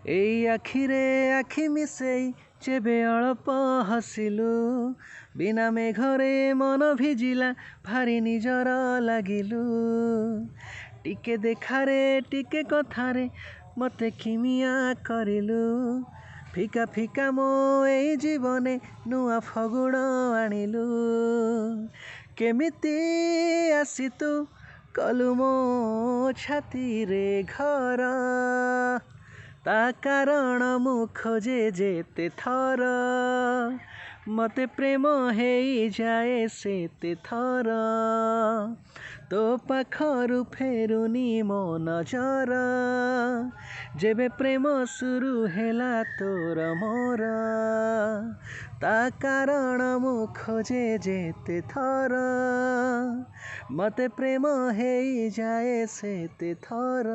ଏଇ ଆଖିରେ ଆଖି ମିଶେଇ ଯେବେ ଅଳପ ହସିଲୁ, ବିନା ମେଘରେ ମନ ଭିଜିଲା ଭାରି ନିଜର ଲାଗିଲୁ। ଟିକେ ଦେଖାରେ ଟିକେ କଥାରେ ମତେ କିମିଆ କରିଲୁ। ଫିକା ଫିକା ମୋ ଏଇ ଜୀବନେ ନୂଆ ଫଗୁଣ ଆଣିଲୁ। କେମିତି ଆସି ତୁ କଲୁ ମୋ ଛାତିରେ ଘର, ତା କାରଣ ମୁଁ ଖୋଜେ ଯେତେ ଥର। ମତେ ପ୍ରେମ ହେଇଯାଏ ସେତେ ଥର, ତୋ ପାଖରୁ ଫେରୁନି ମୋ ନଜର। ଯେବେ ପ୍ରେମ ଶୁରୁ ହେଲା ତୋର ମୋର, ତା କାରଣ ମୁଁ ଖୋଜେ ଯେତେ ଥର। ମତେ ପ୍ରେମ ହେଇଯାଏ ସେତେ ଥର।